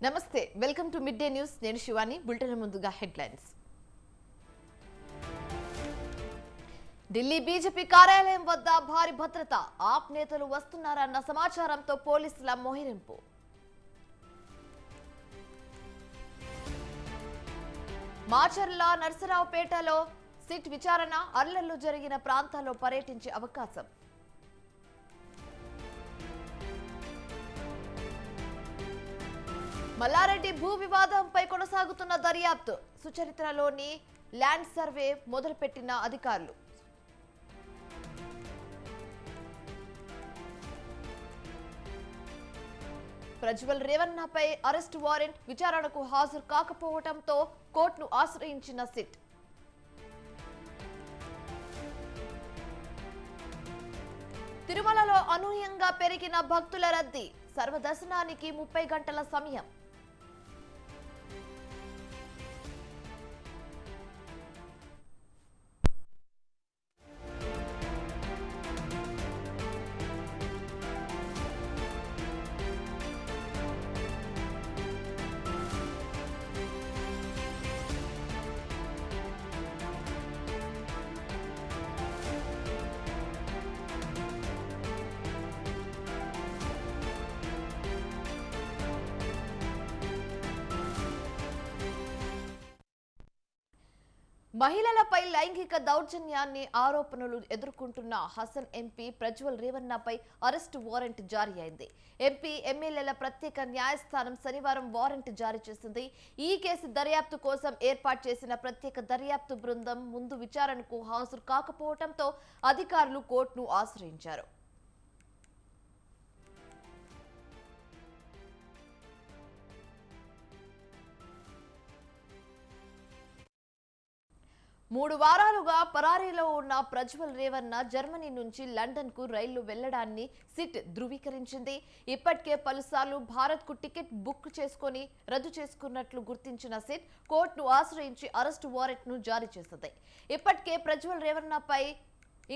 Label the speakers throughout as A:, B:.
A: నమస్తే welcome to mid day news నేను Shivani bulletin ముందుగా హెడ్లైన్స్ ఢిల్లీ బీజేపీ కార్యాలయం వద్ద భారీ భద్రత ఆప్ నేతలు వస్తున్నారన్న సమాచారంతో పోలీసుల మోహరింపు మాచర్ల నర్సరావుపేటలో సిట్ విచారణ అల్లర్లు జరిగిన ప్రాంతాల్లో పర్యటించే అవకాశం మల్లారెడ్డి భూ వివాదంపై కొనసాగుతున్న దర్యాప్తు సుచరిత్రలోని ల్యాండ్ సర్వే మొదలుపెట్టిన అధికారులు ప్రజ్వల్ రేవన్నపై అరెస్ట్ వారెంట్ విచారణకు హాజరు కాకపోవడంతో కోర్టును ఆశ్రయించిన సిట్ తిరుమలలో అనూహ్యంగా పెరిగిన భక్తుల రద్దీ సర్వదర్శనానికి 30 గంటల సమయం మహిళలపై లైంగిక దౌర్జన్యాన్ని ఆరోపణలు ఎదుర్కొంటున్న హసన్ ఎంపీ ప్రజ్వల్ రేవన్నపై అరెస్టు వారెంట్ జారీ అయింది. ఎంపీ ఎమ్మెల్యేల ప్రత్యేక న్యాయస్థానం శనివారం వారెంట్ జారీ చేసింది. ఈ కేసు దర్యాప్తు కోసం ఏర్పాటు చేసిన ప్రత్యేక దర్యాప్తు బృందం ముందు విచారణకు హాజరు కాకపోవడంతో అధికారులు కోర్టును ఆశ్రయించారు. మూడు వారాలుగా పరారీలో ఉన్న ప్రజ్వల్ రేవన్న జర్మనీ నుంచి లండన్ కు రైళ్లు వెళ్లడాన్ని సిట్ ధృవీకరించింది. ఇప్పటికే పలుసార్లు భారత్ కు టికెట్ బుక్ చేసుకుని రద్దు చేసుకున్నట్లు గుర్తించిన సిట్ కోర్టును ఆశ్రయించి అరెస్టు వారెంట్ ను జారీ చేసింది. ఇప్పటికే ప్రజ్వల్ రేవన్నపై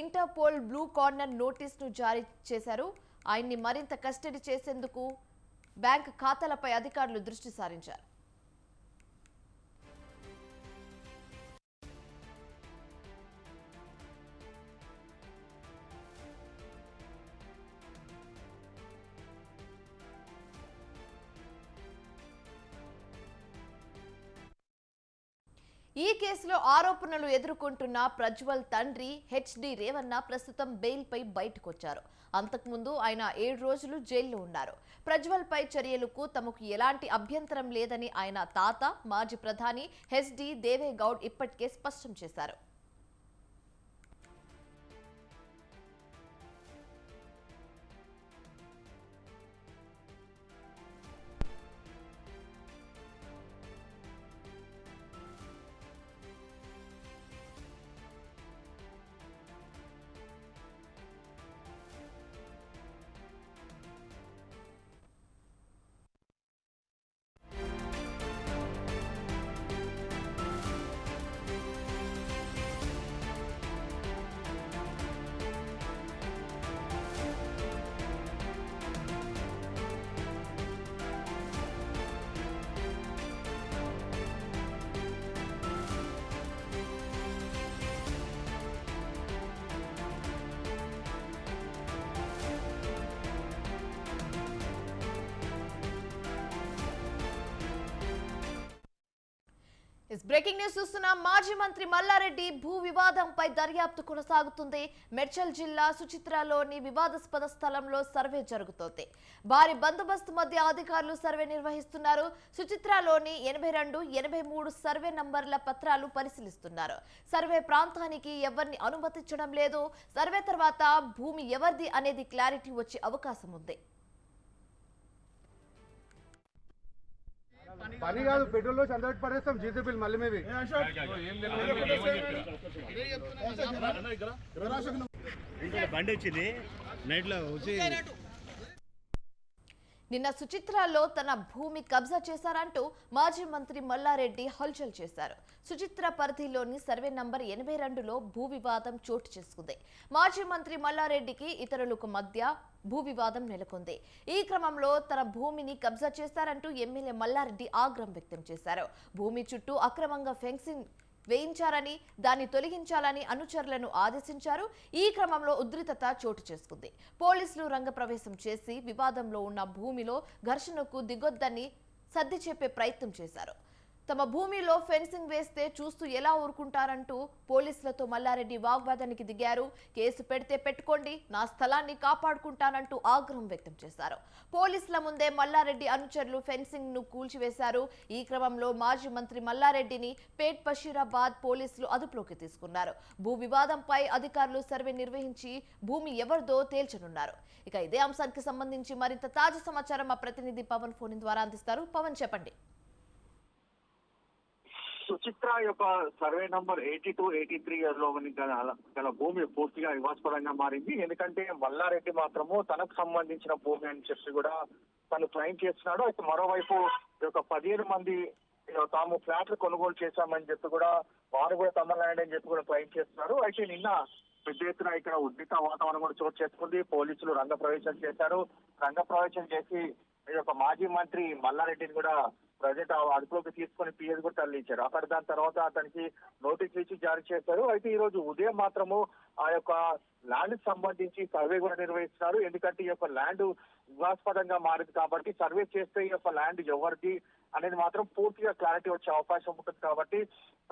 A: ఇంటర్పోల్ బ్లూ కార్నర్ నోటీస్ ను జారీ చేశారు. ఆయన్ని మరింత కస్టడీ చేసేందుకు బ్యాంక్ ఖాతాలపై అధికారులు దృష్టి సారించారు. ఈ కేసులో ఆరోపణలు ఎదుర్కొంటున్న ప్రజ్వల్ తండ్రి హెచ్డి రేవన్న ప్రస్తుతం బెయిల్ పై బయటకొచ్చారు. అంతకుముందు ఆయన 7 రోజులు జైల్లో ఉన్నారు. ప్రజ్వల్ పై చర్యలకు తమకు ఎలాంటి అభ్యంతరం లేదని ఆయన తాత మాజీ ప్రధాని హెచ్డి దేవేగౌడ్ ఇప్పటికే స్పష్టం చేశారు. బ్రేకింగ్ న్యూస్ చూస్తున్న మాజీ మంత్రి మల్లారెడ్డి భూ వివాదంపై దర్యాప్తు కొనసాగుతుంది. మేడ్చల్ జిల్లా సుచిత్రలోని వివాదాస్పద స్థలంలో సర్వే జరుగుతోంది. భారీ బందోబస్తు మధ్య అధికారులు సర్వే నిర్వహిస్తున్నారు. సుచిత్రలోని 82, 83 సర్వే నంబర్ల పత్రాలు పరిశీలిస్తున్నారు. సర్వే ప్రాంతానికి ఎవరిని అనుమతించడం లేదు. సర్వే తర్వాత భూమి ఎవరిది అనేది క్లారిటీ వచ్చే అవకాశం ఉంది.
B: పని కాదు పెట్రోల్ చంద్రబాబు పడేస్తాం జీసీ బిల్ మళ్ళీ మేబీ
C: బండి వచ్చింది నైట్ లో వచ్చి
A: నిన్న సుచిత్రలో తన భూమి కబ్జా చేశారంటూ మాజీ మంత్రి మల్లారెడ్డి హల్చల్ చేశారు. సుచిత్ర పరిధిలోని సర్వే నంబర్ 82లో భూ వివాదం చోటు చేసుకుంది. మాజీ మంత్రి మల్లారెడ్డికి ఇతరులకు మధ్య భూ వివాదం నెలకొంది. ఈ క్రమంలో తన భూమిని కబ్జా చేశారంటూ ఎమ్మెల్యే మల్లారెడ్డి ఆగ్రహం వ్యక్తం చేశారు. భూమి చుట్టూ అక్రమంగా ఫెన్సింగ్ వేయించారని, దాన్ని తొలగించాలని అనుచరులను ఆదేశించారు. ఈ క్రమంలో ఉద్రిక్తత చోటు చేసుకుంది. పోలీసులు రంగప్రవేశం చేసి వివాదంలో ఉన్న భూమిలో ఘర్షణకు దిగొద్దని సర్ది చెప్పే ప్రయత్నం చేశారు. తమ భూమిలో ఫెన్సింగ్ వేస్తే చూస్తూ ఎలా ఊరుకుంటారంటూ పోలీసులతో మల్లారెడ్డి వాగ్వాదానికి దిగారు. కేసు పెడితే పెట్టుకోండి, నా స్థలాన్ని కాపాడుకుంటానంటూ ఆగ్రహం వ్యక్తం చేశారు. పోలీసుల ముందే మల్లారెడ్డి అనుచరులు ఫెన్సింగ్ ను కూల్చివేశారు. ఈ క్రమంలో మాజీ మంత్రి మల్లారెడ్డిని పేట్ బషీరాబాద్ పోలీసులు అదుపులోకి తీసుకున్నారు. భూ వివాదంపై అధికారులు సర్వే నిర్వహించి భూమి ఎవరిదో తేల్చనున్నారు. ఇక ఇదే అంశానికి సంబంధించి మరింత తాజా సమాచారం మా ప్రతినిధి పవన్ ఫోన్ ద్వారా అందిస్తారు. పవన్, చెప్పండి.
C: సుచిత్ర యొక్క సర్వే నంబర్ 82, 83 లో గల భూమి పూర్తిగా వివాదాస్పదంగా మారింది. ఎందుకంటే మల్లారెడ్డి మాత్రము తనకు సంబంధించిన భూమి అని చెప్పి కూడా తను క్లెయిమ్ చేస్తున్నాడు. అయితే మరోవైపు ఈ యొక్క 15 మంది తాము ఫ్లాట్లు కొనుగోలు చేశామని చెప్పి కూడా వారు కూడా తమ ల్యాండ్ అని చెప్పి కూడా క్లెయిమ్ చేస్తున్నారు. అయితే నిన్న పెద్ద ఎత్తున ఇక్కడ ఉద్రిక్త వాతావరణం కూడా చోటు చేసుకుంది. పోలీసులు రంగప్రవేశం చేశారు. రంగప్రవేశం చేసి ఈ యొక్క మాజీ మంత్రి మల్లారెడ్డిని కూడా ప్రజెంట్ అదుపులోకి తీసుకొని పిఎస్ కూడా తరలించారు. అక్కడ దాని తర్వాత అతనికి నోటీస్ ఇచ్చి జారీ చేశారు. అయితే ఈ రోజు ఉదయం మాత్రము ఆ యొక్క ల్యాండ్ కి సంబంధించి సర్వే కూడా నిర్వహిస్తున్నారు. ఎందుకంటే ఈ యొక్క ల్యాండ్ వివాదాస్పదంగా మారింది కాబట్టి సర్వే చేస్తే ఈ యొక్క ల్యాండ్ ఎవరిది అనేది మాత్రం పూర్తిగా క్లారిటీ వచ్చే అవకాశం ఉంటుంది. కాబట్టి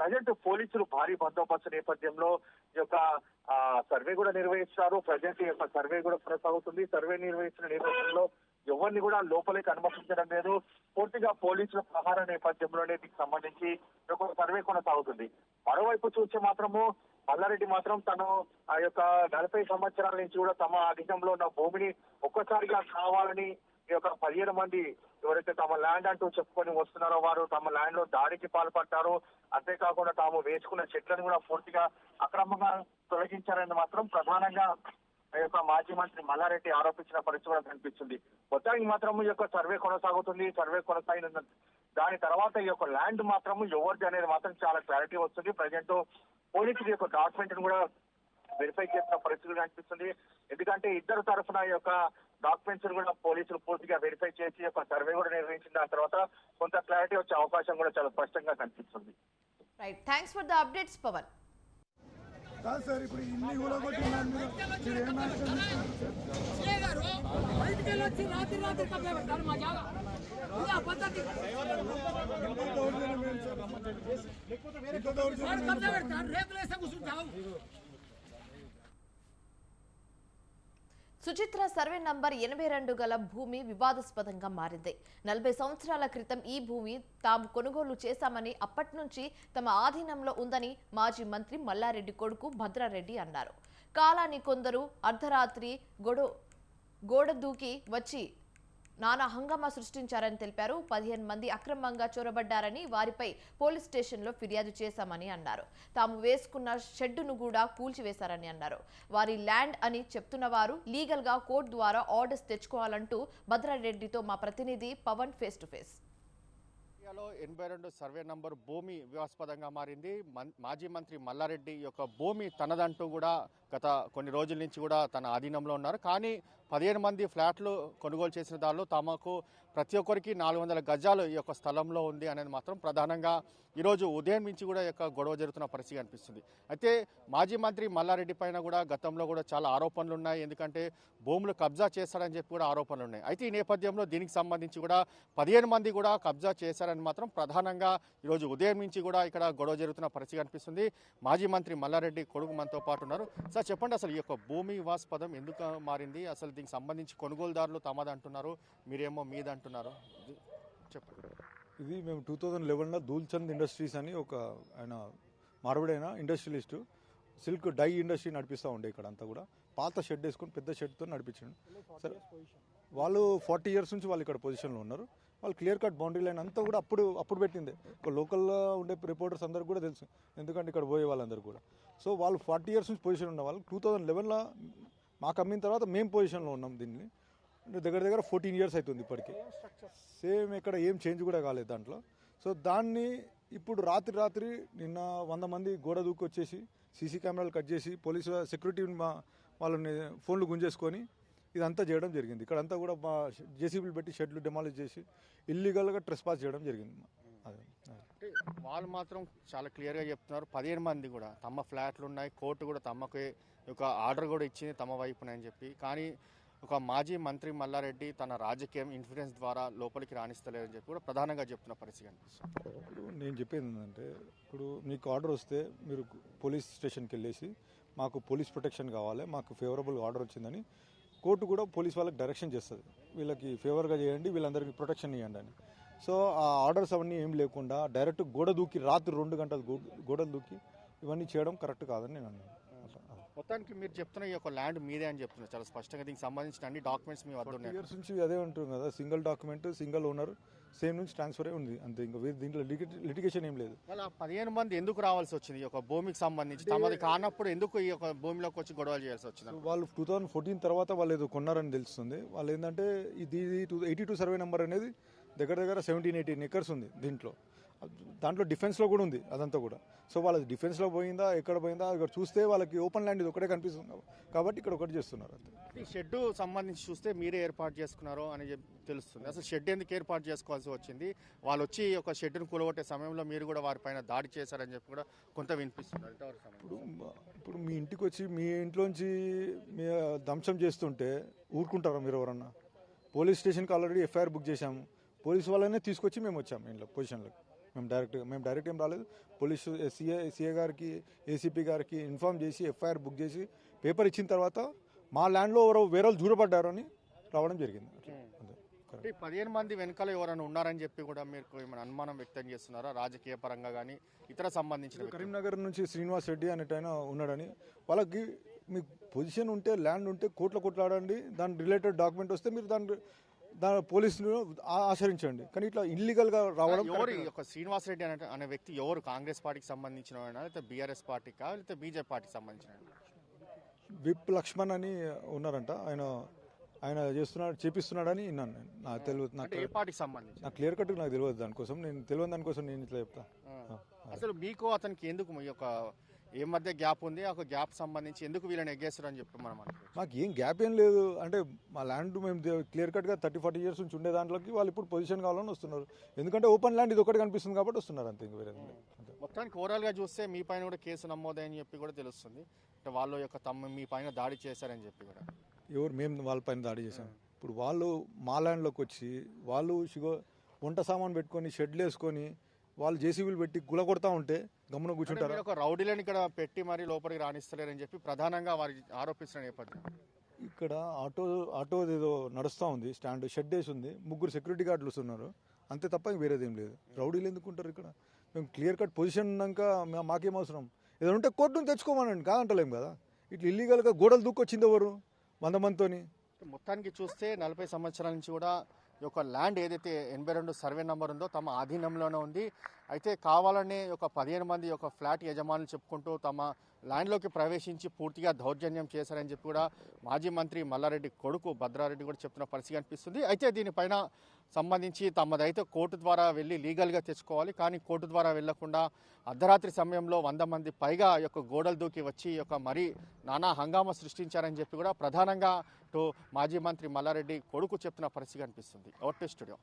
C: ప్రజెంట్ పోలీసులు భారీ బందోబస్తు నేపథ్యంలో ఈ యొక్క సర్వే కూడా నిర్వహిస్తున్నారు. ప్రజెంట్ ఈ యొక్క సర్వే కూడా కొనసాగుతుంది. సర్వే నిర్వహిస్తున్న నేపథ్యంలో ఎవరిని కూడా లోపలికి అనుమతించడం లేదు. పూర్తిగా పోలీసుల ప్రహార నేపథ్యంలోనే దీనికి సంబంధించి ఒక సర్వే కొనసాగుతుంది. మరోవైపు చూస్తే మాత్రము మల్లారెడ్డి మాత్రం తను ఆ యొక్క 40 సంవత్సరాల నుంచి కూడా తమ అధీనంలో ఉన్న భూమిని ఒక్కసారిగా కావాలని ఈ యొక్క 15 మంది ఎవరైతే తమ ల్యాండ్ అంటూ చెప్పుకొని వస్తున్నారో వారు తమ ల్యాండ్ లో దాడికి పాల్పడ్డారు. అంతేకాకుండా తాము వేసుకున్న చెట్లను కూడా పూర్తిగా అక్రమంగా తొలగించారని మాత్రం ప్రధానంగా ఈ యొక్క మాజీ మంత్రి మల్లారెడ్డి ఆరోపించిన పరిస్థితి కూడా కనిపిస్తుంది. మొత్తానికి మాత్రం ఈ యొక్క సర్వే కొనసాగుతుంది. సర్వే కొనసాగిన దాని తర్వాత ఈ యొక్క ల్యాండ్ మాత్రం ఎవరిది అనేది మాత్రం చాలా క్లారిటీ వస్తుంది. ప్రజెంట్ పోలీసులు యొక్క డాక్యుమెంట్ కూడా వెరిఫై చేసిన పరిస్థితి కనిపిస్తుంది. ఎందుకంటే ఇద్దరు తరఫున ఈ యొక్క డాక్యుమెంట్స్ కూడా పోలీసులు పూర్తిగా వెరిఫై చేసి యొక్క సర్వే కూడా నిర్వహించిన దాని తర్వాత కొంత క్లారిటీ వచ్చే అవకాశం కూడా చాలా స్పష్టంగా కనిపిస్తుంది.
A: Right, thanks for the updates Pavan.
B: కాదు సార్, ఇప్పుడు ఇన్ని కూలగొట్టినారు మీరు ఏం యాక్షన్ తీసుకుంటారు?
A: సుచిత్ర సర్వే నంబర్ 82 గల భూమి వివాదాస్పదంగా మారింది. 40 సంవత్సరాల క్రితం ఈ భూమి తాము కొనుగోలు చేశామని, అప్పటి నుంచి తమ ఆధీనంలో ఉందని మాజీ మంత్రి మల్లారెడ్డి కొడుకు భద్రారెడ్డి అన్నారు. కాలాన్ని కొందరు అర్ధరాత్రి గోడ దూకి వచ్చి నానా హంగామా సృష్టించారని తెలిపారు. 15 మంది అక్రమంగా చొరబడ్డారని, వారిపై పోలీస్ స్టేషన్లో ఫిర్యాదు చేశామని అన్నారు. తాము వేసుకున్న షెడ్డును కూడా కూల్చివేశారని అన్నారు. వారి ల్యాండ్ అని చెప్తున్న వారు లీగల్ గా కోర్టు ద్వారా ఆర్డర్స్ తెచ్చుకోవాలంటూ భద్రారెడ్డితో మా ప్రతినిధి Pavan face to face.
D: 82 survey number భూమి వివాదాస్పదంగా మారింది. మాజీ మంత్రి మల్లారెడ్డి యొక్క భూమి తనదంటూ కూడా గత కొన్ని రోజుల నుంచి కూడా తన ఆధీనంలో ఉన్నారు. కానీ 15 మంది ఫ్లాట్లు కొనుగోలు చేసిన దానిలో తమకు ప్రతి ఒక్కరికి 400 గజాలు ఈ యొక్క స్థలంలో ఉంది అనేది మాత్రం ప్రధానంగా ఈరోజు ఉదయం నుంచి కూడా ఈ యొక్క గొడవ జరుగుతున్న పరిస్థితి కనిపిస్తుంది. అయితే మాజీ మంత్రి మల్లారెడ్డి పైన కూడా గతంలో కూడా చాలా ఆరోపణలు ఉన్నాయి. ఎందుకంటే భూములు కబ్జా చేశారని చెప్పి కూడా ఆరోపణలు ఉన్నాయి. అయితే ఈ నేపథ్యంలో దీనికి సంబంధించి కూడా 15 మంది కూడా కబ్జా చేశారని మాత్రం ప్రధానంగా ఈరోజు ఉదయం నుంచి కూడా ఇక్కడ గొడవ జరుగుతున్న పరిస్థితి కనిపిస్తుంది. మాజీ మంత్రి మల్లారెడ్డి కొడుకు మనతో పాటు ఉన్నారు. సార్, చెప్పండి, అసలు ఈ యొక్క భూమి వివాదాస్పదం ఎందుకు మారింది? అసలు దీనికి సంబంధించి కొనుగోలుదారులు తమది అంటున్నారు, మీరేమో మీది అంటున్నారు, చెప్పండి.
E: ఇది మేము 2011లో దూల్చంద్ ఇండస్ట్రీస్ అని ఒక ఆయన మార్వడైన ఇండస్ట్రియలిస్టు సిల్క్ డై ఇండస్ట్రీ నడిపిస్తూ ఉండే ఇక్కడ అంతా కూడా. పాత షెడ్ వేసుకొని పెద్ద షెడ్తో నడిపించాడు. సరే, వాళ్ళు 40 years నుంచి వాళ్ళు ఇక్కడ పొజిషన్లో ఉన్నారు. వాళ్ళు క్లియర్ కట్ బౌండరీ లైన్ అంతా కూడా అప్పుడు పెట్టిందే. ఒక లోకల్లో ఉండే రిపోర్టర్స్ అందరికి కూడా తెలుసు, ఎందుకంటే ఇక్కడ పోయే వాళ్ళందరూ కూడా. సో వాళ్ళు 40 years నుంచి పొజిషన్ ఉన్న వాళ్ళు 2011లో మాకు అమ్మిన తర్వాత మేము పొజిషన్లో ఉన్నాం దీన్ని. దగ్గర దగ్గర 14 years అవుతుంది ఇప్పటికి. సేమ్ ఇక్కడ ఏం చేంజ్ కూడా కాలేదు దాంట్లో. సో దాన్ని ఇప్పుడు రాత్రి నిన్న 100 మంది గోడ దూకి వచ్చేసి సీసీ కెమెరాలు కట్ చేసి పోలీసు సెక్యూరిటీ వాళ్ళని ఫోన్లు గుంజేసుకొని ఇదంతా చేయడం జరిగింది. ఇక్కడంతా కూడా మా జేసీబీలు పెట్టి షెడ్లు డెమాలిష్ చేసి ఇల్లీగల్గా ట్రెస్పాస్ చేయడం జరిగింది. అదే
D: అంటే వాళ్ళు మాత్రం చాలా క్లియర్గా చెప్తున్నారు. 15 మంది కూడా తమ ఫ్లాట్లు ఉన్నాయి, కోర్టు కూడా తమకు ఒక ఆర్డర్ కూడా ఇచ్చింది తమ వైపున అని చెప్పి. కానీ ఒక మాజీ మంత్రి మల్లారెడ్డి తన రాజకీయం ఇన్ఫ్లుయెన్స్ ద్వారా లోపలికి రాణిస్తలేదని చెప్పి కూడా ప్రధానంగా చెప్తున్న పరిస్థితి అనిపిస్తుంది.
E: ఇప్పుడు నేను చెప్పేది ఏంటంటే, ఇప్పుడు మీకు ఆర్డర్ వస్తే మీరు పోలీస్ స్టేషన్కి వెళ్ళేసి మాకు పోలీస్ ప్రొటెక్షన్ కావాలి, మాకు ఫేవరబుల్ ఆర్డర్ వచ్చిందని కోర్టు కూడా పోలీస్ వాళ్ళకి డైరెక్షన్ చేస్తుంది, వీళ్ళకి ఫేవర్గా చేయండి, వీళ్ళందరికీ ప్రొటెక్షన్ ఇవ్వండి అని. సో ఆ ఆర్డర్స్ అవన్నీ ఏం లేకుండా డైరెక్ట్ గోడ దూకి రాత్రి 2 గంటలు గోడలు దూకి ఇవన్నీ చేయడం కరెక్ట్ కాదని నేను అన్నాను.
D: మొత్తానికి మీరు చెప్తున్న ఈ యొక్క ల్యాండ్ మీదే అని చెప్తున్నారు చాలా స్పష్టంగా. దీనికి సంబంధించిన అన్ని డాక్యుమెంట్స్ మీ వద్ద ఉన్నాయి.
E: ఇయర్స్ నుంచి అదే ఉంటుంది కదా, single document, single owner, same నుంచి ట్రాన్స్ఫరే ఉంది అంతే. ఇంకా దీంట్లో లిటిగేషన్ ఏం లేదు.
D: వాళ్ళ 15 మంది ఎందుకు రావాల్సి వచ్చింది? ఈ యొక్క భూమికి సంబంధించి తమది కానప్పుడు ఎందుకు ఈ యొక్క భూమిలోకి వచ్చి గొడవలు చేయాల్సి వచ్చింది?
E: వాళ్ళు 2014 తర్వాత వాళ్ళు ఏదో కొన్నారని తెలుస్తుంది. వాళ్ళు ఏంటంటే ఇది 82 సర్వే నెంబర్ అనేది దగ్గర దగ్గర 17-18 acres ఉంది దీంట్లో. దాంట్లో డిఫెన్స్లో కూడా ఉంది అదంతా కూడా. సో వాళ్ళది డిఫెన్స్లో పోయిందా ఎక్కడ పోయిందా ఇక్కడ చూస్తే వాళ్ళకి ఓపెన్ ల్యాండ్ ఇది ఒకటే కనిపిస్తుంది కాబట్టి ఇక్కడ ఒకటి చేస్తున్నారు అంతే.
D: ఈ షెడ్ సంబంధించి చూస్తే మీరే ఏర్పాటు చేసుకున్నారో అని తెలుస్తుంది. అసలు షెడ్ ఎందుకు ఏర్పాటు చేసుకోవాల్సి వచ్చింది? వాళ్ళు వచ్చి ఒక షెడ్ను కూలగొట్టే సమయంలో మీరు కూడా వారిపైన దాడి చేశారని చెప్పి కూడా కొంత వినిపిస్తుంది.
E: ఇప్పుడు మీ ఇంటికి వచ్చి మీ ఇంట్లోంచి మీ ధ్వంసం చేస్తుంటే ఊరుకుంటారా మీరు ఎవరన్నా? పోలీస్ స్టేషన్కి ఆల్రెడీ ఎఫ్ఐఆర్ బుక్ చేశాము. పోలీసు వాళ్ళనే తీసుకొచ్చి మేము వచ్చాము ఇంట్లో పొజిషన్లోకి. మేము డైరెక్ట్ ఏం రాలేదు. పోలీసు సిఏ గారికి ఏసీపీ గారికి ఇన్ఫార్మ్ చేసి ఎఫ్ఐఆర్ బుక్ చేసి పేపర్ ఇచ్చిన తర్వాత మా ల్యాండ్లో ఎవరో వేరే వాళ్ళు దూరపడ్డారు అని రావడం జరిగింది.
D: అంటే 15 మంది వెనకాల ఎవరైనా ఉన్నారని చెప్పి కూడా మీరు ఏమైనా అనుమానం వ్యక్తం చేస్తున్నారా రాజకీయ పరంగా కానీ ఇతర సంబంధించిన?
E: కరీంనగర్ నుంచి శ్రీనివాస్ రెడ్డి అనేటైనా ఉన్నాడని. వాళ్ళకి మీకు పొజిషన్ ఉంటే ల్యాండ్ ఉంటే కొట్లాడండి, దాని రిలేటెడ్ డాక్యుమెంట్ వస్తే మీరు దాని పోలీసులు ఆచరించండి. కానీ ఇట్లా ఇల్లీగల్గా రావడం.
D: ఎవరు ఒక శ్రీనివాస్ రెడ్డి అనే వ్యక్తి ఎవరు? కాంగ్రెస్ పార్టీకి సంబంధించిన లేకపోతే బీఆర్ఎస్ పార్టీకా లేకపోతే బీజేపీ పార్టీకి సంబంధించిన?
E: విప్ లక్ష్మణ్ అని ఉన్నారంట. ఆయన చేపిస్తున్నాడని విన్నాను నేను. నాకు తెలియదు.
D: ఏ పార్టీకి సంబంధించి
E: నాకు క్లియర్ కట్ నాకు తెలియదు. నేను తెలియని దానికోసం నేను ఇట్లా చెప్తా.
D: అసలు మీకు అతనికి ఎందుకు ఈ యొక్క ఏ మధ్య గ్యాప్ ఉంది? ఒక గ్యాప్ సంబంధించి ఎందుకు వీళ్ళని ఎగ్గేస్తారు అని చెప్పి మనం అనుకోవచ్చు.
E: మాకు ఏం గ్యాప్ ఏం లేదు. అంటే మా ల్యాండ్ మేము క్లియర్ కట్గా 30-40 years నుంచి ఉండే దాంట్లోకి వాళ్ళు ఇప్పుడు పొజిషన్ కావాలని వస్తున్నారు. ఎందుకంటే ఓపెన్ ల్యాండ్ ఇది ఒకటి కనిపిస్తుంది కాబట్టి వస్తున్నారు అంతే. వేరే
D: మొత్తానికి ఓవరాల్గా చూస్తే మీ పైన కూడా కేసు నమోదని చెప్పి కూడా తెలుస్తుంది. అంటే వాళ్ళు యొక్క మీ పైన దాడి చేశారని చెప్పి కూడా.
E: ఎవరు? మేము వాళ్ళ పైన దాడి చేశాం. ఇప్పుడు వాళ్ళు మా ల్యాండ్లోకి వచ్చి వాళ్ళు వంట సామాన్ పెట్టుకొని షెడ్లు వేసుకొని వాళ్ళు జేసీబీలు పెట్టి గుల కొడతా ఉంటే గమ్మున కూర్చుంటారు.
D: ఒక రౌడీలను ఇక్కడ పెట్టి మరి లోపలికి రాణిస్తలేరని చెప్పి ప్రధానంగా వారి ఆరోపిస్తున్న నేపథ్యం.
E: ఇక్కడ ఆటో ఏదో నడుస్తూ ఉంది, స్టాండ్ షెడ్ వేసి ఉంది, 3 సెక్యూరిటీ గార్డులు వస్తున్నారు అంతే తప్ప వేరేదేం లేదు. రౌడీలు ఎందుకుంటారు ఇక్కడ? మేము క్లియర్ కట్ పొజిషన్ ఉన్నాక మాకేం అవసరం? ఏదైనా ఉంటే కోర్టును తెచ్చుకోమనండి, కాదంటలేం కదా. ఇట్లా ఇల్లీగల్గా గోడలు దూకొచ్చింది ఎవరు? 100 మందితోని.
D: మొత్తానికి చూస్తే 40 సంవత్సరాల నుంచి కూడా ఈ యొక్క ల్యాండ్ ఏదైతే 82 సర్వే నెంబర్ ఉందో తమ ఆధీనంలోనే ఉంది. అయితే కావాలనే ఒక 15 మంది ఒక ఫ్లాట్ యజమానులు చెప్పుకుంటూ తమ ల్యాండ్లోకి ప్రవేశించి పూర్తిగా దౌర్జన్యం చేశారని చెప్పి కూడా మాజీ మంత్రి మల్లారెడ్డి కొడుకు భద్రారెడ్డి కూడా చెప్తున్న పరిస్థితి అనిపిస్తుంది. అయితే దీనిపైన సంబంధించి తమదైతే కోర్టు ద్వారా వెళ్ళి లీగల్గా తెచ్చుకోవాలి. కానీ కోర్టు ద్వారా వెళ్లకుండా అర్ధరాత్రి సమయంలో 100 మంది పైగా ఈ యొక్క గోడలు దూకి వచ్చి ఈ యొక్క మరీ నానా హంగామా సృష్టించారని చెప్పి కూడా ప్రధానంగా మాజీ మంత్రి మల్లారెడ్డి కొడుకు చెప్తున్న పరిస్థితి అనిపిస్తుంది. Out studio.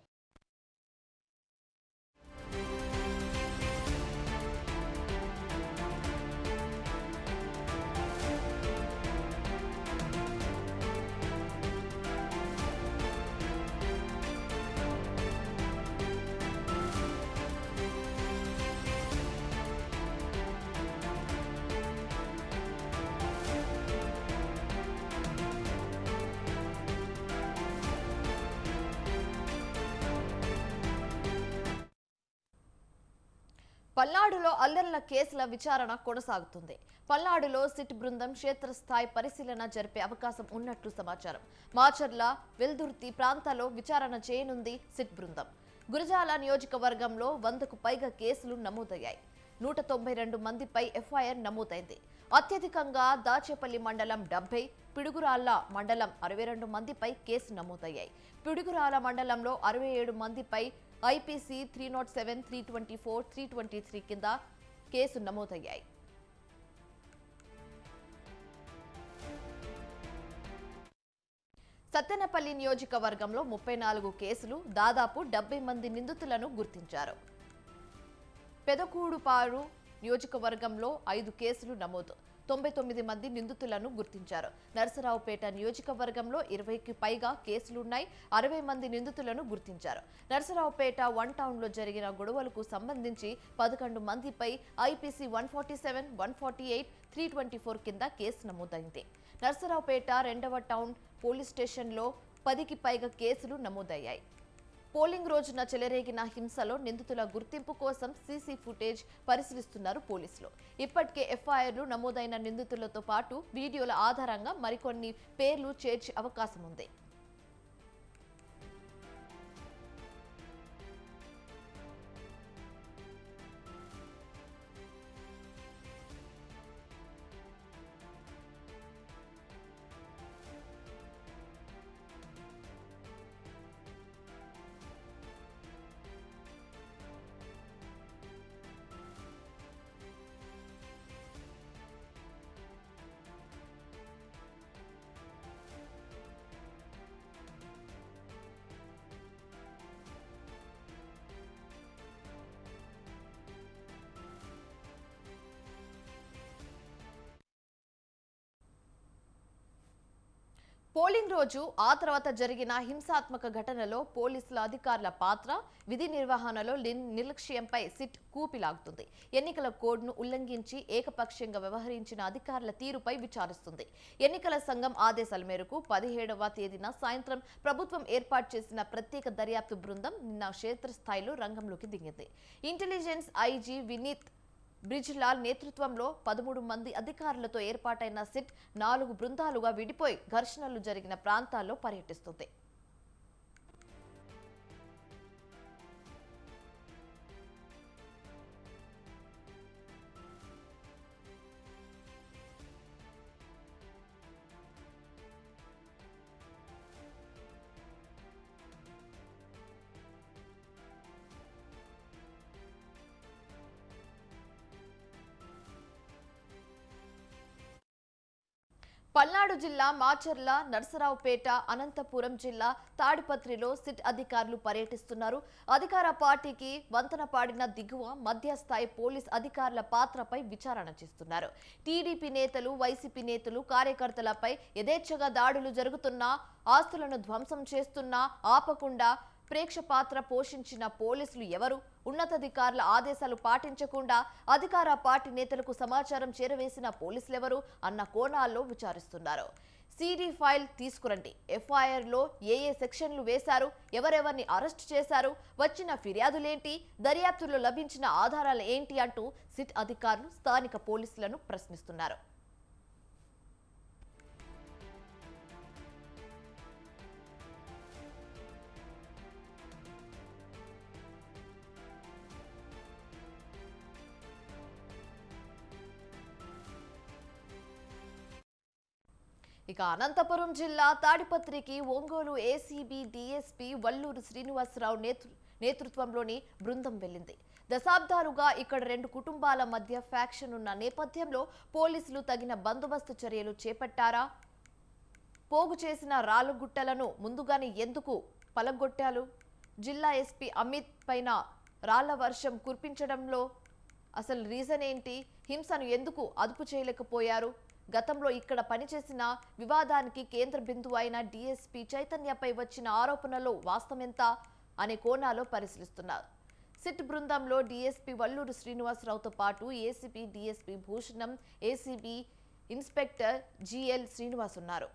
A: పల్నాడులో అల్లర్ల కేసుల విచారణ కొనసాగుతుంది. పల్నాడులో సిట్ బృందం క్షేత్రస్థాయి పరిశీలన జరిపే అవకాశం ఉన్నట్లు సమాచారం. మాచర్ల, వెల్దుర్తి ప్రాంతాల్లో విచారణ చేయనుంది సిట్ బృందం. గురజాల నియోజకవర్గంలో 100కు పైగా కేసులు నమోదయ్యాయి. 192 మందిపై ఎఫ్ఐఆర్ నమోదైంది. అత్యధికంగా దాచేపల్లి మండలం 70, పిడుగురాళ్ల మండలం 62 మందిపై కేసు నమోదయ్యాయి. పిడుగురాళ్ల మండలంలో 67 మందిపై ఐపీసీ 307, 324, 323 కింద కేసు నమోదయ్యాయి. సత్తెనపల్లి నియోజకవర్గంలో 34 కేసులు, దాదాపు 70 మంది నిందితులను గుర్తించారు. పెదకూడుపారు నియోజకవర్గంలో 5 కేసులు నమోదు, 99 మంది నిందితులను గుర్తించారు. నరసరావుపేట నియోజకవర్గంలో 20కి పైగా కేసులున్నాయి, 60 మంది నిందితులను గుర్తించారు. నరసరావుపేట 1 టౌన్లో జరిగిన గొడవలకు సంబంధించి 11 మందిపై ఐపీసీ 147, 148, 324 కింద కేసు నమోదైంది. నరసరావుపేట 2వ టౌన్ పోలీస్ స్టేషన్లో 10కి పైగా కేసులు నమోదయ్యాయి. పోలింగ్ రోజున చెలరేగిన హింసలో నిందితుల గుర్తింపు కోసం సీసీ ఫుటేజ్ పరిశీలిస్తున్నారు పోలీసులు. ఇప్పటికే ఎఫ్ఐఆర్లు నమోదైన నిందితులతో పాటు వీడియోల ఆధారంగా మరికొన్ని పేర్లు చేర్చే అవకాశం ఉంది. పోలింగ్ రోజు ఆ తర్వాత జరిగిన హింసాత్మక ఘటనలో పోలీసుల అధికారుల పాత్ర, విధి నిర్వహణలో నిర్లక్ష్యంపై సిట్ కూపిలాగుతుంది. ఎన్నికల కోడ్ను ఉల్లంఘించి ఏకపక్షంగా వ్యవహరించిన అధికారుల తీరుపై విచారిస్తుంది. ఎన్నికల సంఘం ఆదేశాల మేరకు 17వ తేదీన సాయంత్రం ప్రభుత్వం ఏర్పాటు చేసిన ప్రత్యేక దర్యాప్తు బృందం నిన్న క్షేత్రస్థాయిలో రంగంలోకి దిగింది. ఇంటెలిజెన్స్ ఐజీ వినీత్ బ్రిజ్లాల్ నేతృత్వంలో 13 మంది అధికారులతో ఏర్పాటైన సిట్ 4 బృందాలుగా విడిపోయి ఘర్షణలు జరిగిన ప్రాంతాల్లో పర్యటిస్తుంది. పల్నాడు జిల్లా మాచర్ల, నర్సరావుపేట, అనంతపురం జిల్లా తాడిపత్రిలో సిట్ అధికారులు పర్యటిస్తున్నారు. అధికార పార్టీకి వంతన పాడిన దిగువ, మధ్య స్థాయి పోలీస్ అధికారుల పాత్రపై విచారణ చేస్తున్నారు. టీడీపీ నేతలు, వైసీపీ నేతలు, కార్యకర్తలపై యథేచ్ఛగా దాడులు జరుగుతున్నా, ఆస్తులను ధ్వంసం చేస్తున్నా ఆపకుండా ప్రేక్ష పాత్ర పోషించిన పోలీసులు ఎవరు? ఉన్నతాధికారుల ఆదేశాలు పాటించకుండా అధికార పార్టీ నేతలకు సమాచారం చేరవేసిన పోలీసులెవరు అన్న కోణాల్లో విచారిస్తున్నారు. సిడి ఫైల్ తీసుకురండి, ఎఫ్ఐఆర్లో ఏ సెక్షన్లు వేశారు, ఎవరెవరిని అరెస్ట్ చేశారు, వచ్చిన ఫిర్యాదులేంటి, దర్యాప్తులో లభించిన ఆధారాలు ఏంటి అంటూ సిట్ అధికారులు స్థానిక పోలీసులను ప్రశ్నిస్తున్నారు. ఇక అనంతపురం జిల్లా తాడిపత్రికి ఒంగోలు ఏసీబీ డీఎస్పీ వల్లూరు శ్రీనివాసరావు నేతృత్వంలోని బృందం వెళ్లింది. దశాబ్దాలుగా ఇక్కడ 2 కుటుంబాల మధ్య ఫ్యాక్షన్ ఉన్న నేపథ్యంలో పోలీసులు తగిన బందోబస్తు చర్యలు చేపట్టారా? పోగు చేసిన రాళ్లగుట్టలను ముందుగానే ఎందుకు పలగొట్టారు? జిల్లా ఎస్పీ అమిత్ పైన రాళ్ల వర్షం కురిపించడంలో అసలు రీజన్ ఏంటి? హింసను ఎందుకు అదుపు చేయలేకపోయారు? గతంలో ఇక్కడ పనిచేసిన వివాదానికి కేంద్ర బిందువు అయిన డీఎస్పీ చైతన్యపై వచ్చిన ఆరోపణలో వాస్తవమెంత అనే కోణాల్లో పరిశీలిస్తున్నారు. సిట్ బృందంలో డీఎస్పీ వల్లూరు శ్రీనివాసరావుతో పాటు ACB DSP Bhushanam, ACB inspector GL Srinivas ఉన్నారు.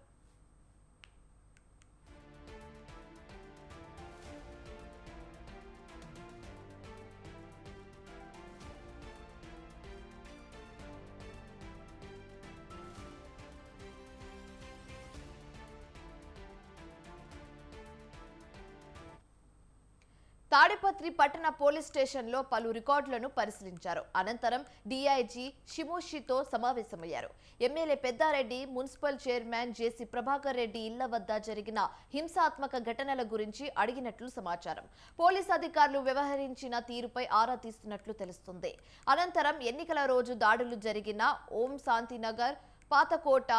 A: తాడిపత్రి పట్టణ పోలీస్ స్టేషన్లో పలు రికార్డులను పరిశీలించారు. అనంతరం డీఐజీ షిమోషితో సమావేశమయ్యారు. ఎమ్మెల్యే పెద్దారెడ్డి, మున్సిపల్ చైర్మన్ జేసీ ప్రభాకర్ రెడ్డి ఇళ్ల వద్ద జరిగిన హింసాత్మక ఘటనల గురించి అడిగినట్లు సమాచారం. పోలీస్ అధికారులు వ్యవహరించిన తీరుపై ఆరా తీస్తున్నట్లు తెలుస్తుంది. అనంతరం ఎన్నికల రోజు దాడులు జరిగిన ఓం శాంతినగర్, పాతకోట,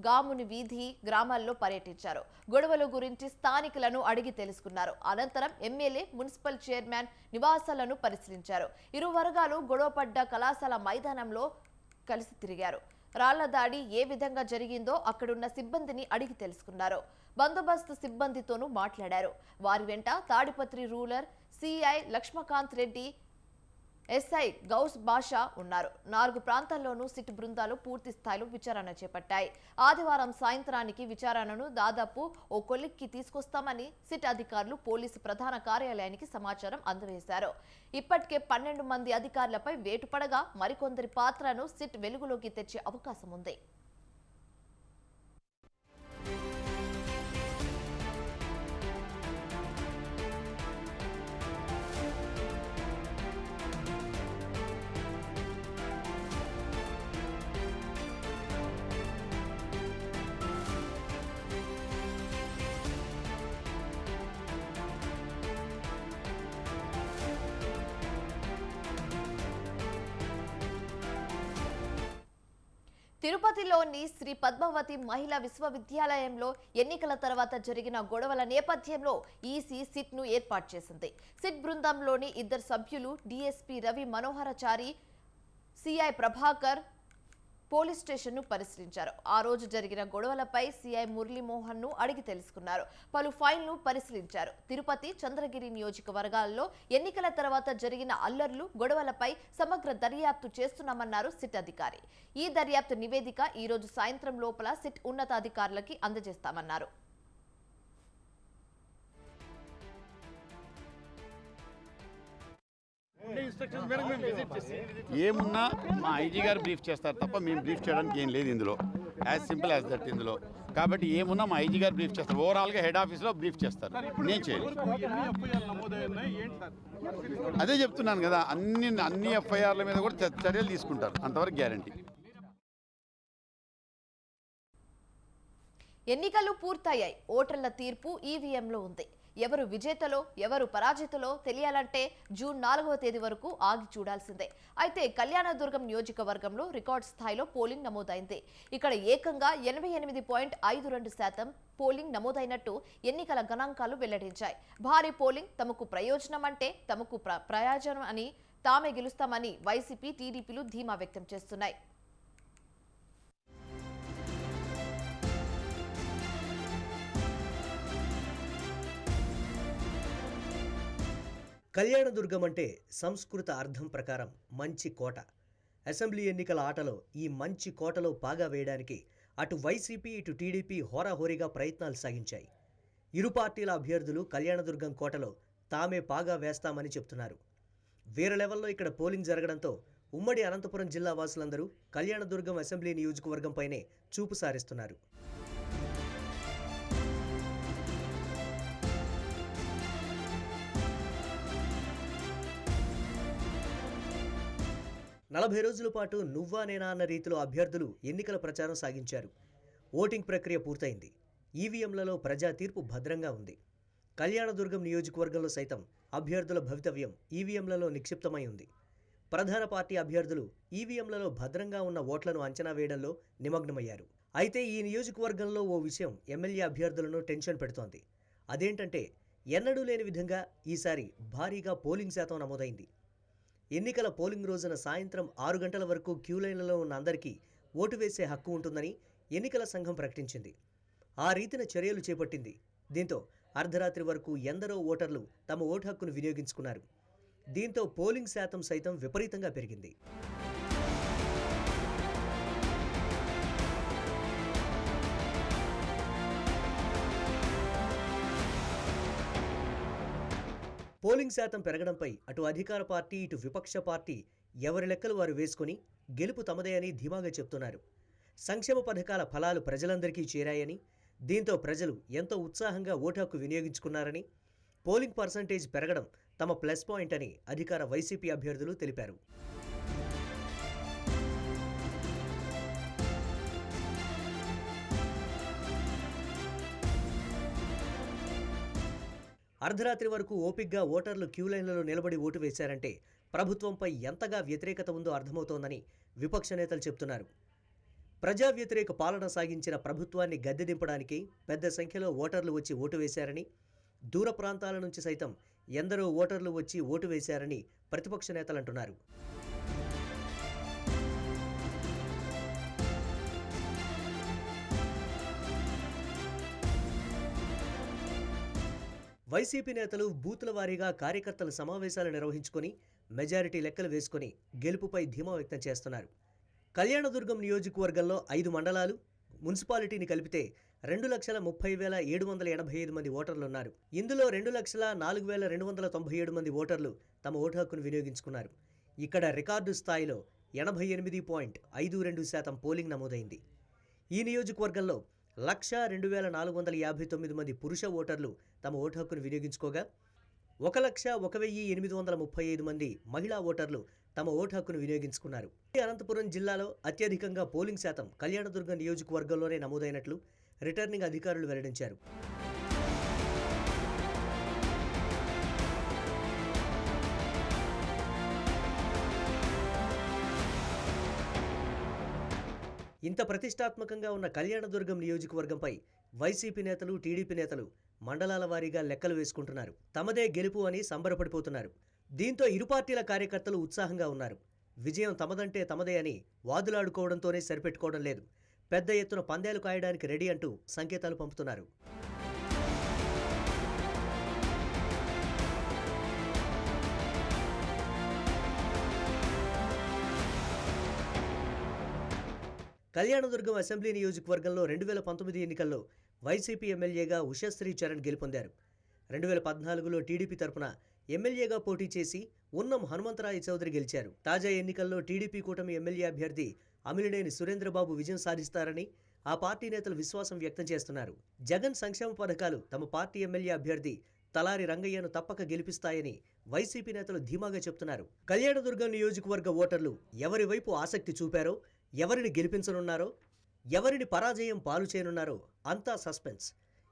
A: గాముని వీధి గ్రామాల్లో పర్యటించారు. గొడవల గురించి స్థానికులను అడిగి తెలుసుకున్నారు. అనంతరం ఎమ్మెల్యే, మున్సిపల్ చైర్మన్ నివాసాలను పరిశీలించారు. ఇరు వర్గాలు గొడవపడ్డ కళాశాల మైదానంలో కలిసి తిరిగారు. రాళ్ల దాడి ఏ విధంగా జరిగిందో అక్కడున్న సిబ్బందిని అడిగి తెలుసుకున్నారు. బందోబస్తు సిబ్బందితోనూ మాట్లాడారు. వారి వెంట Tadipatri rural CI Lakshmakanth Reddy, SI Gouse Basha ఉన్నారు. 4 ప్రాంతాల్లోనూ సిట్ బృందాలు పూర్తి స్థాయిలో విచారణ చేపట్టాయి. ఆదివారం సాయంత్రానికి విచారణను దాదాపు ఓ కొలిక్కి తీసుకొస్తామని సిట్ అధికారులు పోలీసు ప్రధాన కార్యాలయానికి సమాచారం అందజేశారు. ఇప్పటికే 12 మంది అధికారులపై వేటు పడగా మరికొందరి పాత్రను సిట్ వెలుగులోకి తెచ్చే అవకాశం ఉంది. తిరుపతిలోని శ్రీ పద్మావతి మహిళా విశ్వవిద్యాలయంలో ఎన్నికల తర్వాత జరిగిన గొడవల నేపథ్యంలో ఈసీ సిట్ ను ఏర్పాటు చేసింది. సిట్ బృందంలోని 2 సభ్యులు DSP Ravi Manoharachari, CI Prabhakar police station ను పరిశీలించారు. ఆ రోజు జరిగిన గొడవలపై సిఐ మురళీమోహన్ ను అడిగి తెలుసుకున్నారు. పలు ఫైల్ను పరిశీలించారు. తిరుపతి, చంద్రగిరి నియోజకవర్గాల్లో ఎన్నికల తర్వాత జరిగిన అల్లర్లు, గొడవలపై సమగ్ర దర్యాప్తు చేస్తున్నామన్నారు సిట్ అధికారి. ఈ దర్యాప్తు నివేదిక ఈ రోజు సాయంత్రం లోపల సిట్ ఉన్నతాధికారులకి అందజేస్తామన్నారు.
F: ఏమున్నా మా ఐజీ గారు బ్రీఫ్ చేస్తారు తప్ప మేము బ్రీఫ్ చేయడానికి ఏం లేదు ఇందులో. యాజ్ సింపుల్ యాజ్ దట్ ఇందులో. కాబట్టి ఏమున్నా మా ఐజీ గారు బ్రీఫ్ చేస్తారు. ఓవరాల్గా హెడ్ ఆఫీస్లో బ్రీఫ్ చేస్తారు. నేను చేయను. అదే చెప్తున్నాను కదా, అన్ని ఎఫ్ఐఆర్ల మీద కూడా చర్యలు తీసుకుంటారు. అంతవరకు గ్యారంటీ.
A: ఎన్నికలు పూర్తయ్యాయి. ఓటర్ల తీర్పు ఈవీఎంలో ఉంది. ఎవరు విజేతలో, ఎవరు పరాజితులో తెలియాలంటే జూన్ 4వ తేదీ వరకు ఆగి చూడాల్సిందే. అయితే కళ్యాణదుర్గం నియోజకవర్గంలో రికార్డ్ స్థాయిలో పోలింగ్ నమోదైంది. ఇక్కడ ఏకంగా 88.52% పోలింగ్ నమోదైనట్టు ఎన్నికల గణాంకాలు వెల్లడించాయి. భారీ పోలింగ్ తమకు ప్రయోజనం అంటే తమకు ప్రయోజనం అని, తామే గెలుస్తామని వైసీపీ, టీడీపీలు ధీమా వ్యక్తం చేస్తున్నాయి.
G: కళ్యాణదుర్గం అంటే సంస్కృత అర్థం ప్రకారం మంచి కోట. అసెంబ్లీ ఎన్నికల ఆటలో ఈ మంచి కోటలో పాగా వేయడానికి అటు వైసీపీ, ఇటు టీడీపీ హోరాహోరీగా ప్రయత్నాలు సాగించాయి. ఇరు పార్టీల అభ్యర్థులు కళ్యాణదుర్గం కోటలో తామే పాగా వేస్తామని చెప్తున్నారు. వేరే లెవెల్లో ఇక్కడ పోలింగ్ జరగడంతో ఉమ్మడి అనంతపురం జిల్లా వాసులందరూ కళ్యాణదుర్గం అసెంబ్లీ నియోజకవర్గంపైనే చూపు సారిస్తున్నారు. నలభై రోజుల పాటు నువ్వా నేనా అన్న రీతిలో అభ్యర్థులు ఎన్నికల ప్రచారం సాగించారు. ఓటింగ్ ప్రక్రియ పూర్తయింది. ఈవీఎంలలో ప్రజా తీర్పు భద్రంగా ఉంది. కళ్యాణదుర్గం నియోజకవర్గంలో సైతం అభ్యర్థుల భవితవ్యం ఈవీఎంలలో నిక్షిప్తమై ఉంది. ప్రధాన పార్టీ అభ్యర్థులు ఈవీఎంలలో భద్రంగా ఉన్న ఓట్లను అంచనా వేయడంలో నిమగ్నమయ్యారు. అయితే ఈ నియోజకవర్గంలో ఓ విషయం ఎమ్మెల్యే అభ్యర్థులను టెన్షన్ పెడుతోంది. అదేంటంటే ఎన్నడూ లేని విధంగా ఈసారి భారీగా పోలింగ్ శాతం నమోదైంది. ఎన్నికల పోలింగ్ రోజున సాయంత్రం 6 గంటల వరకు క్యూలైన్లలో ఉన్న అందరికీ ఓటు వేసే హక్కు ఉంటుందని ఎన్నికల సంఘం ప్రకటించింది. ఆ రీతిన చర్యలు చేపట్టింది. దీంతో అర్ధరాత్రి వరకు ఎందరో ఓటర్లు తమ ఓటు హక్కును వినియోగించుకున్నారు. దీంతో పోలింగ్ శాతం సైతం విపరీతంగా పెరిగింది. పోలింగ్ శాతం పెరగడంపై అటు అధికార పార్టీ, ఇటు విపక్ష పార్టీ ఎవరి లెక్కలు వారు వేసుకుని గెలుపు తమదే అని ధీమాగా చెప్తున్నారు. సంక్షేమ పథకాల ఫలాలు ప్రజలందరికీ చేరాయని, దీంతో ప్రజలు ఎంతో ఉత్సాహంగా ఓటు హక్కు వినియోగించుకున్నారని, పోలింగ్ పర్సంటేజ్ పెరగడం తమ ప్లస్ పాయింట్ అని అధికార వైసీపీ అభ్యర్థులు తెలిపారు. అర్ధరాత్రి వరకు ఓపిగ్గా ఓటర్లు క్యూ లైన్లలో నిలబడి ఓటు వేశారంటే ప్రభుత్వంపై ఎంతగా వ్యతిరేకత ఉందో అర్థమవుతోందని విపక్ష నేతలు చెబుతున్నారు. ప్రజా వ్యతిరేక పాలన సాగించిన ప్రభుత్వాన్ని గద్దె దింపడానికి పెద్ద సంఖ్యలో ఓటర్లు వచ్చి ఓటు వేశారని, దూర ప్రాంతాల నుంచి సైతం ఎందరో ఓటర్లు వచ్చి ఓటు వేశారని ప్రతిపక్ష నేతలు అంటున్నారు. వైసీపీ నేతలు బూతుల వారీగా కార్యకర్తల సమావేశాలు నిర్వహించుకొని మెజారిటీ లెక్కలు వేసుకొని గెలుపుపై ధీమా వ్యక్తం చేస్తున్నారు. కళ్యాణదుర్గం నియోజకవర్గంలో 5 మండలాలు, మున్సిపాలిటీని కలిపితే 2,30,785 మంది ఓటర్లున్నారు. ఇందులో 2,04,297 మంది ఓటర్లు తమ ఓటు హక్కును వినియోగించుకున్నారు. ఇక్కడ రికార్డు స్థాయిలో 88.52% పోలింగ్ నమోదైంది. ఈ నియోజకవర్గంలో 1,02,459 మంది పురుష ఓటర్లు తమ ఓటు హక్కును వినియోగించుకోగా 1,01,835 మంది మహిళా ఓటర్లు తమ ఓటు హక్కును వినియోగించుకున్నారు. అనంతపురం జిల్లాలో అత్యధికంగా పోలింగ్ శాతం కళ్యాణదుర్గం నియోజకవర్గంలోనే నమోదైనట్లు రిటర్నింగ్ అధికారులు వెల్లడించారు. ఇంత ప్రతిష్టాత్మకంగా ఉన్న కళ్యాణదుర్గం నియోజకవర్గంపై వైసీపీ నేతలు, టీడీపీ నేతలు మండలాల వారీగా లెక్కలు వేసుకుంటున్నారు. తమదే గెలుపు అని సంబరపడిపోతున్నారు. దీంతో ఇరు పార్టీల కార్యకర్తలు ఉత్సాహంగా ఉన్నారు. విజయం తమదంటే తమదే అని వాదులాడుకోవడంతోనే సరిపెట్టుకోవడం లేదు. పెద్ద ఎత్తున పందేలు కాయడానికి రెడీ అంటూ సంకేతాలు పంపుతున్నారు. కళ్యాణదుర్గం అసెంబ్లీ నియోజకవర్గంలో 2019 ఎన్నికల్లో వైసీపీ ఎమ్మెల్యేగా ఉషశ్రీ చరణ్ గెలుపొందారు. 2014లో టీడీపీ తరపున ఎమ్మెల్యేగా పోటీ చేసి ఉన్నం హనుమంతరాయ చౌదరి గెలిచారు. తాజా ఎన్నికల్లో టీడీపీ కూటమి ఎమ్మెల్యే అభ్యర్థి అమిలినేని సురేంద్రబాబు విజయం సాధిస్తారని ఆ పార్టీ నేతలు విశ్వాసం వ్యక్తం చేస్తున్నారు. జగన్ సంక్షేమ పథకాలు తమ పార్టీ ఎమ్మెల్యే అభ్యర్థి తలారి రంగయ్యను తప్పక గెలిపిస్తాయని వైసీపీ నేతలు ధీమాగా చెబుతున్నారు. కళ్యాణదుర్గం నియోజకవర్గ ఓటర్లు ఎవరి వైపు ఆసక్తి చూపారో, ఎవరిని గెలిపించనున్నారో, ఎవరిని పరాజయం పాలు చేయనున్నారో అంతా సస్పెన్స్.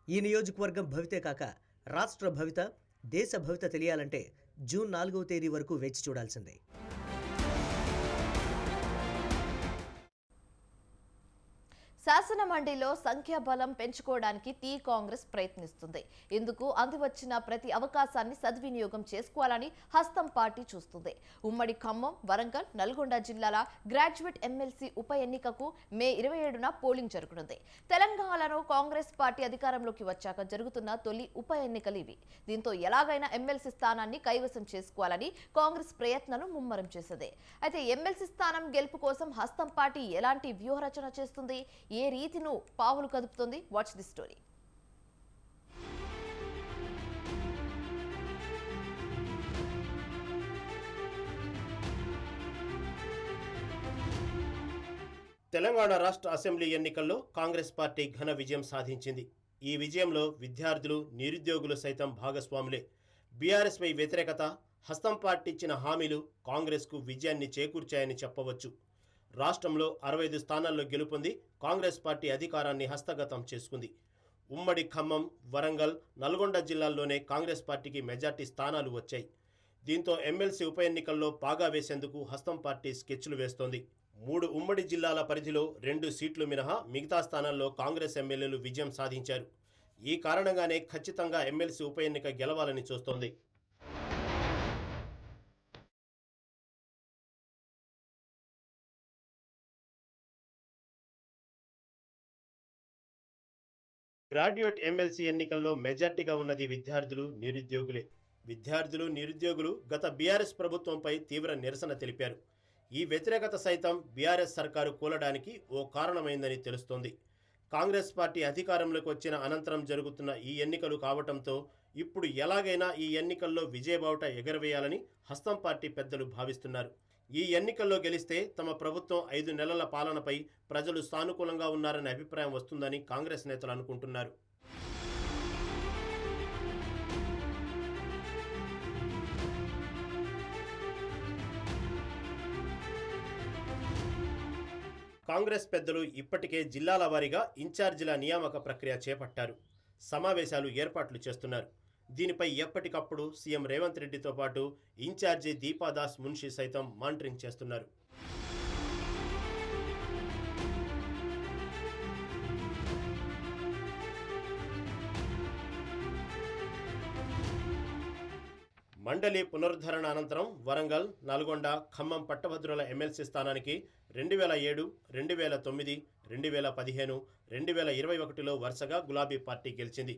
G: ఈ నియోజకవర్గం భవితే కాక రాష్ట్ర భవిత, దేశ భవిత తెలియాలంటే జూన్ 4వ తేదీ వరకు వేచి చూడాల్సిందే.
A: శాసన మండలిలో సంఖ్యాబలం పెంచుకోవడానికి కాంగ్రెస్ ప్రయత్నిస్తుంది. ఇందుకు అందివచ్చిన ప్రతి అవకాశాన్ని సద్వినియోగం చేసుకోవాలని హస్తం పార్టీ చూస్తుంది. ఉమ్మడి ఖమ్మం, వరంగల్, నల్గొండ జిల్లాల గ్రాడ్యుయేట్ ఎమ్మెల్సీ ఉప ఎన్నికకు మే 27న పోలింగ్ జరగనుంది. తెలంగాణలో కాంగ్రెస్ పార్టీ అధికారంలోకి వచ్చాక జరుగుతున్న తొలి ఉప ఎన్నికలు ఇవి. దీంతో ఎలాగైనా ఎమ్మెల్సీ స్థానాన్ని కైవసం చేసుకోవాలని కాంగ్రెస్ ప్రయత్నాలు ముమ్మరం చేసింది. అయితే ఎమ్మెల్సీ స్థానం గెలుపు కోసం హస్తం పార్టీ ఎలాంటి వ్యూహరచన చేస్తుంది, ఏ రీతిను పావులు కదుపుతుంది? Watch the story.
H: తెలంగాణ రాష్ట్ర అసెంబ్లీ ఎన్నికల్లో కాంగ్రెస్ పార్టీ ఘన విజయం సాధించింది. ఈ విజయంలో విద్యార్థులు, నిరుద్యోగులు సైతం భాగస్వాములే. బీఆర్ఎస్పై వ్యతిరేకత, హస్తం పార్టీ ఇచ్చిన హామీలు కాంగ్రెస్కు విజయాన్ని చేకూర్చాయని చెప్పవచ్చు. రాష్ట్రంలో 65 స్థానాల్లో గెలుపొంది కాంగ్రెస్ పార్టీ అధికారాన్ని హస్తగతం చేసుకుంది. ఉమ్మడి ఖమ్మం, వరంగల్, నల్గొండ జిల్లాల్లోనే కాంగ్రెస్ పార్టీకి మెజార్టీ స్థానాలు వచ్చాయి. దీంతో ఎమ్మెల్సీ ఉప ఎన్నికల్లో పాగా వేసేందుకు హస్తం పార్టీ స్కెచ్లు వేస్తోంది. 3 ఉమ్మడి జిల్లాల పరిధిలో 2 సీట్లు మినహా మిగతా స్థానాల్లో కాంగ్రెస్ ఎమ్మెల్యేలు విజయం సాధించారు. ఈ కారణంగానే ఖచ్చితంగా ఎమ్మెల్సీ ఉప ఎన్నిక గెలవాలని చూస్తోంది. గ్రాడ్యుయేట్ ఎమ్మెల్సీ ఎన్నికల్లో మెజార్టీగా ఉన్నది విద్యార్థులు, నిరుద్యోగులే. నిరుద్యోగులు గత బీఆర్ఎస్ ప్రభుత్వంపై తీవ్ర నిరసన తెలిపారు. ఈ వ్యతిరేకత సైతం బీఆర్ఎస్ సర్కారు కూలడానికి ఓ కారణమైందని తెలుస్తోంది. కాంగ్రెస్ పార్టీ అధికారంలోకి వచ్చిన అనంతరం జరుగుతున్న ఈ ఎన్నికలు కావటంతో ఇప్పుడు ఎలాగైనా ఈ ఎన్నికల్లో విజయబావుట ఎగరవేయాలని హస్తం పార్టీ పెద్దలు భావిస్తున్నారు. ఈ ఎన్నికల్లో గెలిస్తే తమ ప్రభుత్వం 5 నెలల పాలనపై ప్రజలు సానుకూలంగా ఉన్నారనే అభిప్రాయం వస్తుందని కాంగ్రెస్ నేతలు అనుకుంటున్నారు. కాంగ్రెస్ పెద్దలు ఇప్పటికే జిల్లాల వారీగా ఇన్ఛార్జీల నియామక ప్రక్రియ చేపట్టారు. సమావేశాలు ఏర్పాట్లు చేస్తున్నారు. దీనిపై ఎప్పటికప్పుడు సీఎం రేవంత్ రెడ్డితో పాటు ఇన్ఛార్జి దీపాదాస్ మున్షి సైతం మానిటరింగ్ చేస్తున్నారు. మండలి పునరుద్ధరణ అనంతరం వరంగల్, నల్గొండ, ఖమ్మం పట్టభద్రుల ఎమ్మెల్సీ స్థానానికి 2007, 2009, 2015, 2021లో వరుసగా గులాబీ పార్టీ గెలిచింది.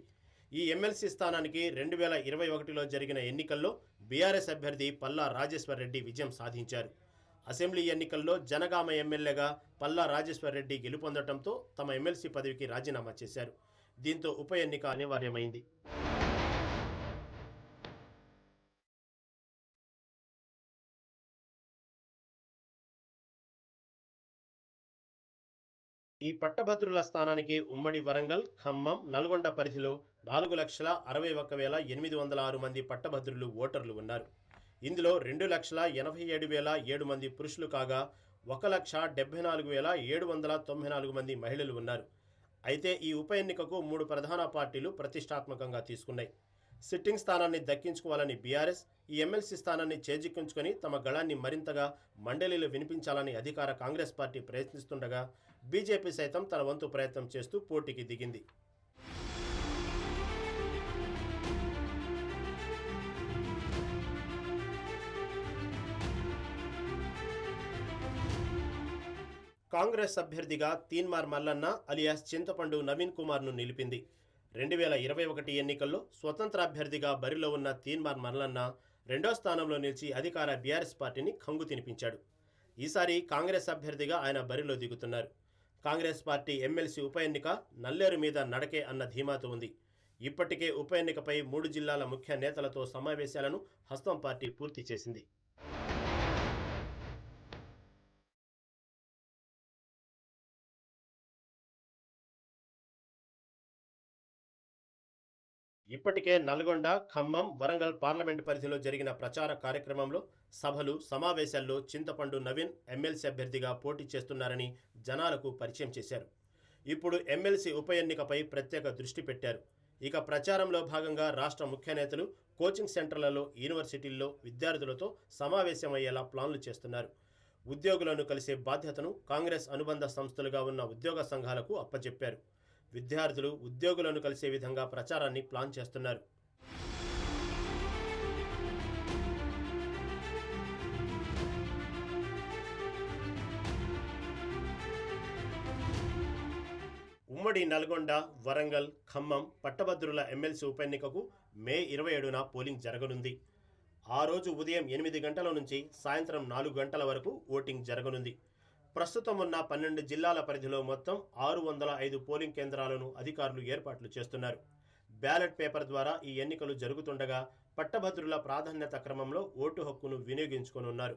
H: ఈ ఎమ్మెల్సీ స్థానానికి 2021లో జరిగిన ఎన్నికల్లో బీఆర్ఎస్ అభ్యర్థి పల్లా రాజేశ్వర్ రెడ్డి విజయం సాధించారు. అసెంబ్లీ ఎన్నికల్లో జనగామ ఎమ్మెల్యేగా పల్లా రాజేశ్వర్ రెడ్డి గెలుపొందడంతో తమ ఎమ్మెల్సీ పదవికి రాజీనామా చేశారు. దీంతో ఉప ఎన్నిక అనివార్యమైంది. ఈ పట్టభద్రుల స్థానానికి ఉమ్మడి వరంగల్, ఖమ్మం, నల్గొండ పరిధిలో 4,61,806 మంది పట్టభద్రులు ఓటర్లు ఉన్నారు. ఇందులో 2,87,007 మంది పురుషులు కాగా 1,74,794 మంది మహిళలు ఉన్నారు. అయితే ఈ ఉప ఎన్నికకు 3 ప్రధాన పార్టీలు ప్రతిష్టాత్మకంగా తీసుకున్నాయి. సిట్టింగ్ స్థానాన్ని దక్కించుకోవాలని బీఆర్ఎస్, ఈ ఎమ్మెల్సీ స్థానాన్ని చేజిక్కించుకొని తమ గళాన్ని మరింతగా మండలిలో వినిపించాలని అధికార కాంగ్రెస్ పార్టీ ప్రయత్నిస్తుండగా బీజేపీ సైతం తన వంతు ప్రయత్నం చేస్తూ పోటీకి దిగింది. కాంగ్రెస్ అభ్యర్థిగా తీన్మార్ మల్లన్న అలియాస్ చింతపండు నవీన్ కుమార్ను నిలిపింది. 2021 ఎన్నికల్లో స్వతంత్ర అభ్యర్థిగా బరిలో ఉన్న తీన్మార్ మల్లన్న రెండో స్థానంలో నిలిచి అధికార బీఆర్ఎస్ పార్టీని ఖంగు తినిపించాడు. ఈసారి కాంగ్రెస్ అభ్యర్థిగా ఆయన బరిలో దిగుతున్నారు. కాంగ్రెస్ పార్టీ ఎమ్మెల్సీ ఉప ఎన్నిక నల్లేరు మీద నడకే అన్న ధీమాతో ఉంది. ఇప్పటికే ఉప ఎన్నికపై 3 జిల్లాల ముఖ్య నేతలతో సమావేశాలను హస్తం పార్టీ పూర్తి చేసింది. ఇప్పటికే నల్గొండ, ఖమ్మం, వరంగల్ పార్లమెంటు పరిధిలో జరిగిన ప్రచార కార్యక్రమంలో సభలు, సమావేశాల్లో చింతపండు నవీన్ ఎమ్మెల్సీ అభ్యర్థిగా పోటీ చేస్తున్నారని జనాలకు పరిచయం చేశారు. ఇప్పుడు ఎమ్మెల్సీ ఉప ఎన్నికపై ప్రత్యేక దృష్టి పెట్టారు. ఇక ప్రచారంలో భాగంగా రాష్ట్ర ముఖ్య నేతలు కోచింగ్ సెంటర్లలో, యూనివర్సిటీల్లో విద్యార్థులతో సమావేశమయ్యేలా ప్లాన్లు చేస్తున్నారు. ఉద్యోగులను కలిసే బాధ్యతను కాంగ్రెస్ అనుబంధ సంస్థలుగా ఉన్న ఉద్యోగ సంఘాలకు అప్పచెప్పారు. విద్యార్థులు, ఉద్యోగులను కలిసే విధంగా ప్రచారాన్ని ప్లాన్ చేస్తున్నారు. ఉమ్మడి నల్గొండ, వరంగల్, ఖమ్మం పట్టభద్రుల ఎమ్మెల్సీ ఉప ఎన్నికకు మే 27న పోలింగ్ జరగనుంది. ఆ రోజు ఉదయం 8 గంటల నుంచి సాయంత్రం 4 గంటల వరకు ఓటింగ్ జరగనుంది. ప్రస్తుతం ఉన్న 12 జిల్లాల పరిధిలో మొత్తం 605 పోలింగ్ కేంద్రాలను అధికారులు ఏర్పాట్లు చేస్తున్నారు. బ్యాలెట్ పేపర్ ద్వారా ఈ ఎన్నికలు జరుగుతుండగా పట్టభద్రుల ప్రాధాన్యత క్రమంలో ఓటు హక్కును వినియోగించుకోనున్నారు.